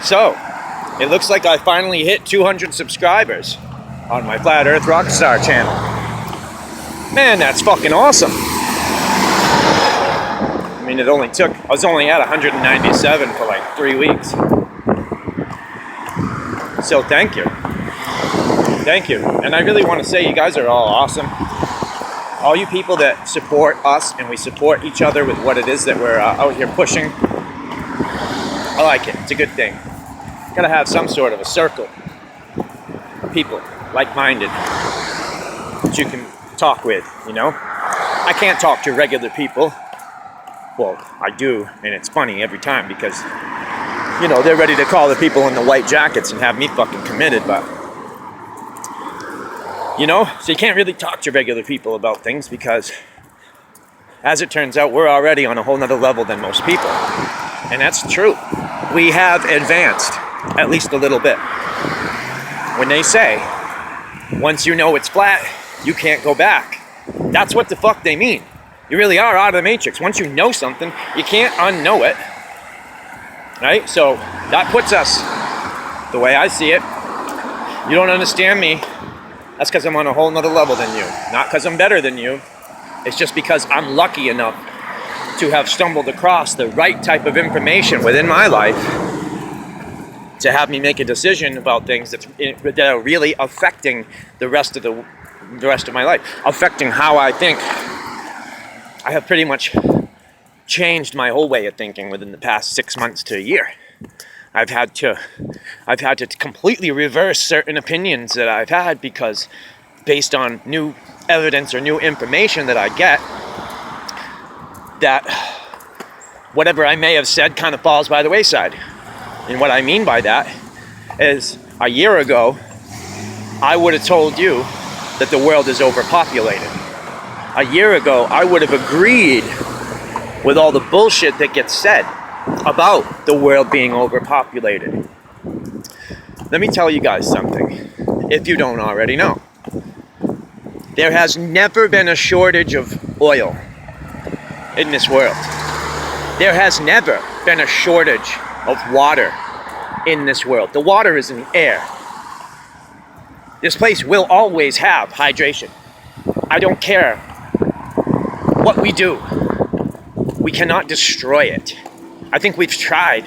So, it looks like I finally hit 200 subscribers on my Flat Earth Rockstar channel. Man, that's fucking awesome. I mean, I was only at 197 for like 3 weeks. So thank you. Thank you. And I really want to say you guys are all awesome. All you people that support us and we support each other with what it is that we're out here pushing. I like it. It's a good thing. Gotta have some sort of a circle of people, like-minded, that you can talk with, you know? I can't talk to regular people. Well, I do, and it's funny every time because, you know, they're ready to call the people in the white jackets and have me fucking committed, but, you know? So you can't really talk to regular people about things because, as it turns out, we're already on a whole nother level than most people. And that's true. We have advanced. At least a little bit. When they say, once you know it's flat, you can't go back. That's what the fuck they mean. You really are out of the matrix. Once you know something, you can't unknow it. Right? So that puts us, the way I see it, you don't understand me, that's because I'm on a whole nother level than you. Not because I'm better than you. It's just because I'm lucky enough to have stumbled across the right type of information within my life to have me make a decision about things that are really affecting the rest of my life, affecting how I think. I have pretty much changed my whole way of thinking within the past 6 months to a year. I've had to completely reverse certain opinions that I've had because based on new evidence or new information that I get, that whatever I may have said kind of falls by the wayside. And what I mean by that is a year ago, I would have told you that the world is overpopulated. A year ago, I would have agreed with all the bullshit that gets said about the world being overpopulated. Let me tell you guys something, if you don't already know. There has never been a shortage of oil in this world. There has never been a shortage of water in this world. The water is in the air. This place will always have hydration. I don't care what we do. We cannot destroy it. I think we've tried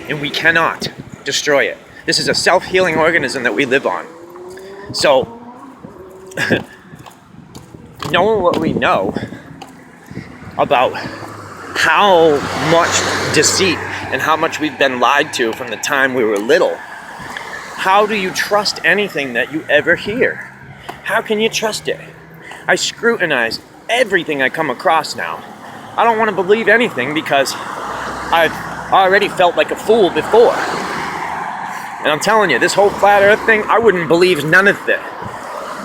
and we cannot destroy it. This is a self-healing organism that we live on. So, knowing what we know about how much deceit and how much we've been lied to from the time we were little. How do you trust anything that you ever hear? How can you trust it? I scrutinize everything I come across now. I don't want to believe anything because I've already felt like a fool before. And I'm telling you, this whole flat earth thing, I wouldn't believe none of it.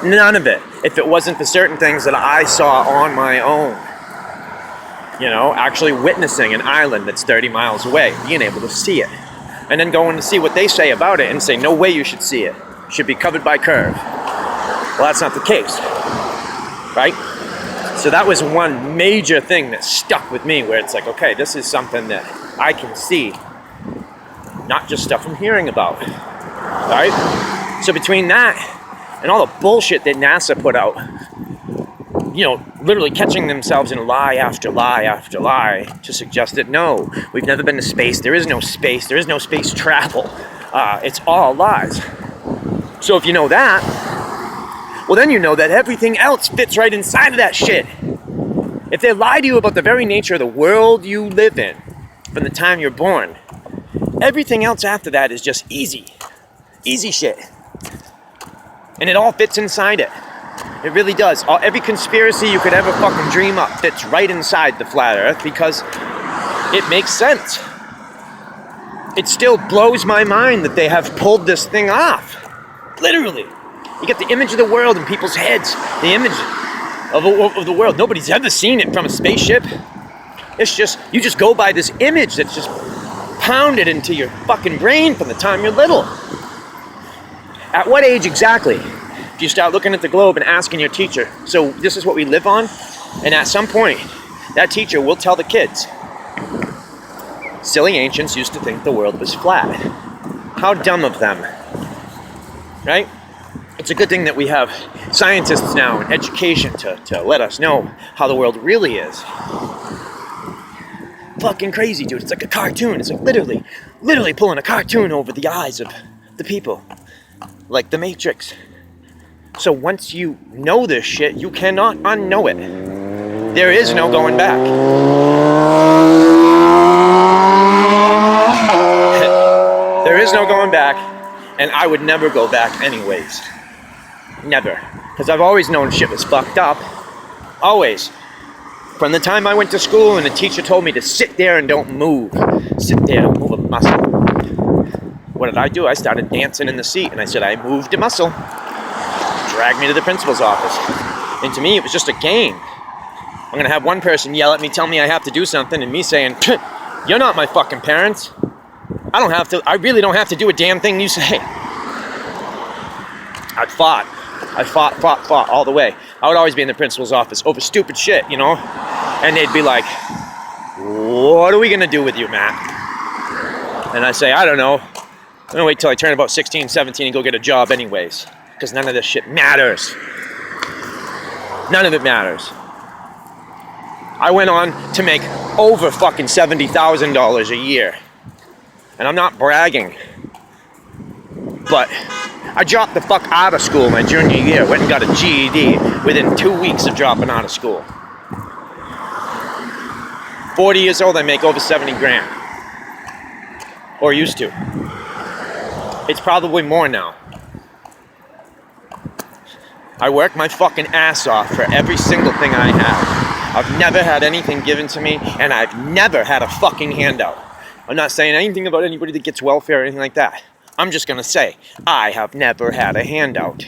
None of it. If it wasn't for certain things that I saw on my own. You know, actually witnessing an island that's 30 miles away, being able to see it. And then going to see what they say about it and say, no way you should see it. It should be covered by curve. Well, that's not the case. Right? So that was one major thing that stuck with me where it's like, okay, this is something that I can see. Not just stuff I'm hearing about. Right? So between that and all the bullshit that NASA put out, you know, literally catching themselves in lie after lie after lie to suggest that no, we've never been to space, there is no space travel. It's all lies. So if you know that, well then you know that everything else fits right inside of that shit. If they lie to you about the very nature of the world you live in, from the time you're born, everything else after that is just easy. Easy shit. And it all fits inside it. It really does. Every conspiracy you could ever fucking dream up fits right inside the flat earth because it makes sense. It still blows my mind that they have pulled this thing off. Literally. You get the image of the world in people's heads. The image of the world. Nobody's ever seen it from a spaceship. It's just, you just go by this image that's just pounded into your fucking brain from the time you're little. At what age exactly do you start looking at the globe and asking your teacher, so this is what we live on? And at some point, that teacher will tell the kids, silly ancients used to think the world was flat. How dumb of them, right? It's a good thing that we have scientists now and education to let us know how the world really is. Fucking crazy, dude. It's like a cartoon. It's like literally pulling a cartoon over the eyes of the people. Like the Matrix. So once you know this shit, you cannot unknow it. There is no going back. There is no going back, and I would never go back anyways. Never. Because I've always known shit was fucked up. Always. From the time I went to school and the teacher told me to sit there and don't move. Sit there, don't move a muscle. What did I do? I started dancing in the seat and I said, I moved a muscle. Dragged me to the principal's office. And to me, it was just a game. I'm going to have one person yell at me, tell me I have to do something, and me saying, you're not my fucking parents. I really don't have to do a damn thing you say. I fought all the way. I would always be in the principal's office over stupid shit, you know? And they'd be like, what are we gonna do with you, Matt? And I say, I don't know. I'm gonna wait till I turn about 16, 17 and go get a job anyways. Because none of this shit matters. None of it matters. I went on to make over fucking $70,000 a year. And I'm not bragging. But I dropped the fuck out of school my junior year. Went and got a GED within 2 weeks of dropping out of school. 40 years old, I make over 70 grand. Or used to. It's probably more now. I work my fucking ass off for every single thing I have. I've never had anything given to me, and I've never had a fucking handout. I'm not saying anything about anybody that gets welfare or anything like that. I'm just gonna say, I have never had a handout.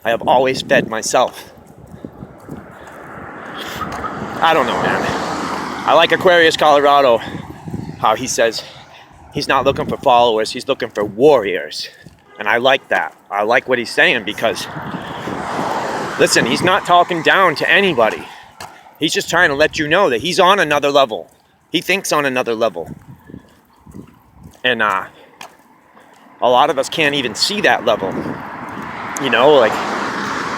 I have always fed myself. I don't know, man. I like Aquarius Colorado, how he says he's not looking for followers, he's looking for warriors. And I like that. I like what he's saying because, listen, he's not talking down to anybody. He's just trying to let you know that he's on another level. He thinks on another level. And a lot of us can't even see that level. You know, like,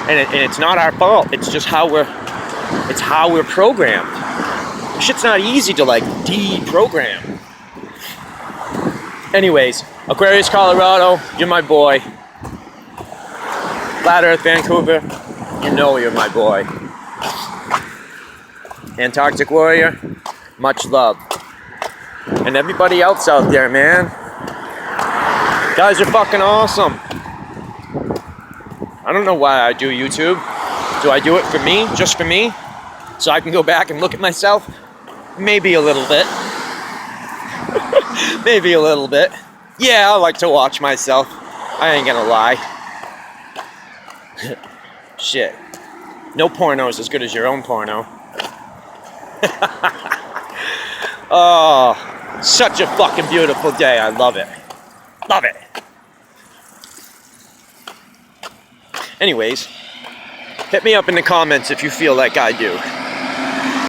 and it's not our fault. It's just how we're programmed. Shit's not easy to like deprogram. Anyways, Aquarius Colorado, you're my boy. Flat Earth Vancouver, you know you're my boy. Antarctic Warrior, much love. And everybody else out there, man. Guys are fucking awesome. I don't know why I do YouTube. Do I do it for me? Just for me? So I can go back and look at myself? Maybe a little bit. Maybe a little bit. Yeah, I like to watch myself. I ain't gonna lie. Shit. No porno is as good as your own porno. Oh, such a fucking beautiful day. I love it. Love it. Anyways, hit me up in the comments if you feel like I do.